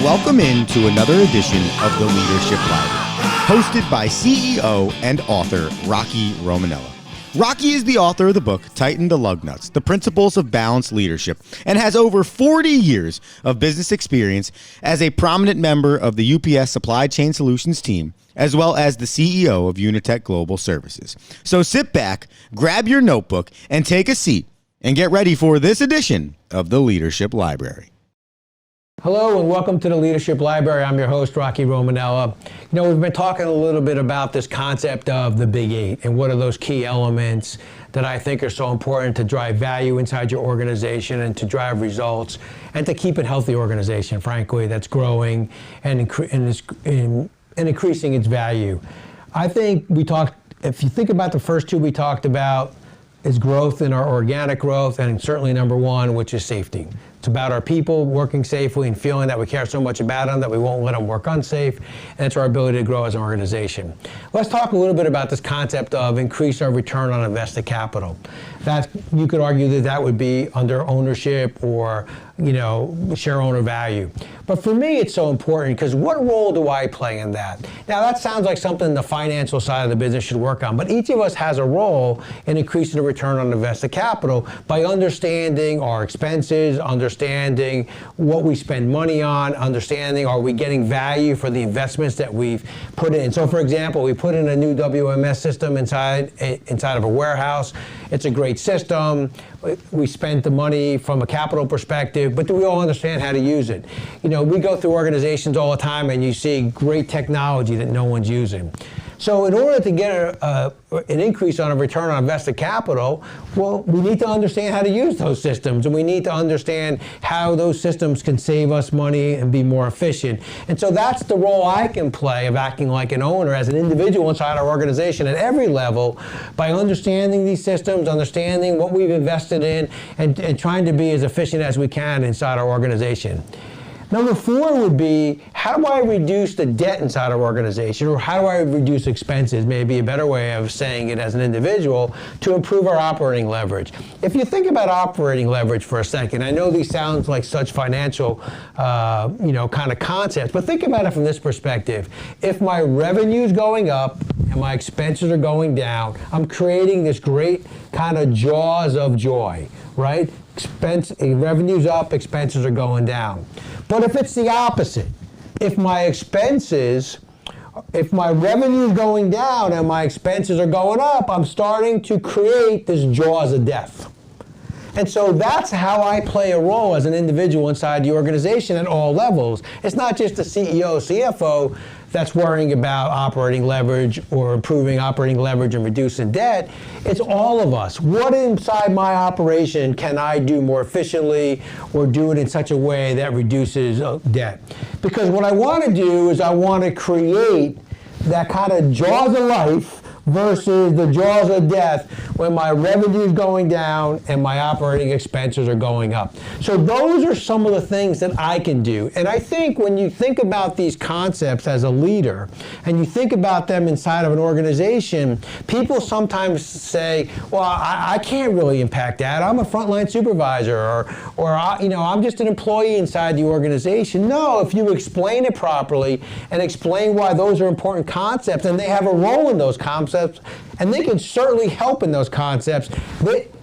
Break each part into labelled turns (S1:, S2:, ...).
S1: Welcome into another edition of the Leadership Library, hosted by CEO and author Rocky Romanella. Rocky is the author of the book Tighten the Lug Nuts, The Principles of Balanced Leadership, and has over 40 years of business experience as a prominent member of the UPS Supply Chain Solutions team, as well as the CEO of Unitech Global Services. So sit back, grab your notebook, and take a seat, and get ready for this edition of the Leadership Library.
S2: Hello and welcome to the Leadership Library. I'm your host, Rocky Romanella. We've been talking a little bit about this concept of the Big Eight and what are those key elements that I think are so important to drive value inside your organization and to drive results and to keep a healthy organization, frankly, that's growing and increasing its value. I think if you think about the first two we talked about, is growth in our organic growth, and certainly number one, which is safety. It's about our people working safely and feeling that we care so much about them that we won't let them work unsafe, and it's our ability to grow as an organization. Let's talk a little bit about this concept of increase our return on invested capital. That you could argue that would be under ownership or share owner value. But for me, it's so important because what role do I play in that? Now, that sounds like something the financial side of the business should work on, but each of us has a role in increasing the return on invested capital by understanding our expenses, understanding what we spend money on, understanding are we getting value for the investments that we've put in. So, for example, we put in a new WMS system inside of a warehouse. It's a great system. We spent the money from a capital perspective, but do we all understand how to use it? We go through organizations all the time and you see great technology that no one's using. So in order to get an increase on a return on invested capital, well, we need to understand how to use those systems, and we need to understand how those systems can save us money and be more efficient. And so that's the role I can play of acting like an owner as an individual inside our organization at every level by understanding these systems, understanding what we've invested in, and trying to be as efficient as we can inside our organization. Number four would be, how do I reduce the debt inside our organization, or how do I reduce expenses, maybe a better way of saying it as an individual, to improve our operating leverage? If you think about operating leverage for a second, I know these sound like such financial, kind of concepts, but think about it from this perspective. If my revenue is going up and my expenses are going down, I'm creating this great kind of jaws of joy, right? Revenue's up, expenses are going down. But if it's the opposite, if my revenue is going down and my expenses are going up, I'm starting to create this jaws of death. And so that's how I play a role as an individual inside the organization at all levels. It's not just the CEO, CFO that's worrying about operating leverage or improving operating leverage and reducing debt. It's all of us. What inside my operation can I do more efficiently or do it in such a way that reduces debt? Because what I want to do is I want to create that kind of jaws of life versus the jaws of death when my revenue is going down and my operating expenses are going up. So those are some of the things that I can do. And I think when you think about these concepts as a leader and you think about them inside of an organization, people sometimes say, well, I can't really impact that. I'm a frontline supervisor or I'm just an employee inside the organization. No, if you explain it properly and explain why those are important concepts and they have a role in those concepts, and they can certainly help in those concepts.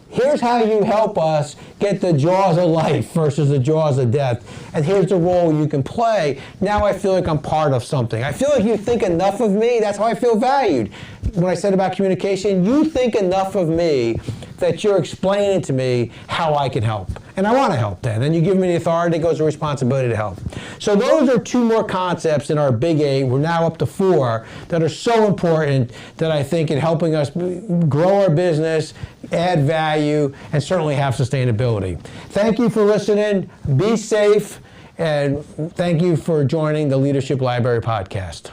S2: Here's how you help us get the jaws of life versus the jaws of death. And here's the role you can play. Now I feel like I'm part of something. I feel like you think enough of me. That's how I feel valued. When I said about communication, you think enough of me that you're explaining to me how I can help. And I want to help then. And you give me the authority, it goes the responsibility to help. So those are two more concepts in our Big Eight. We're now up to four that are so important that I think in helping us grow our business, add value, and certainly have sustainability. Thank you for listening. Be safe. And thank you for joining the Leadership Library podcast.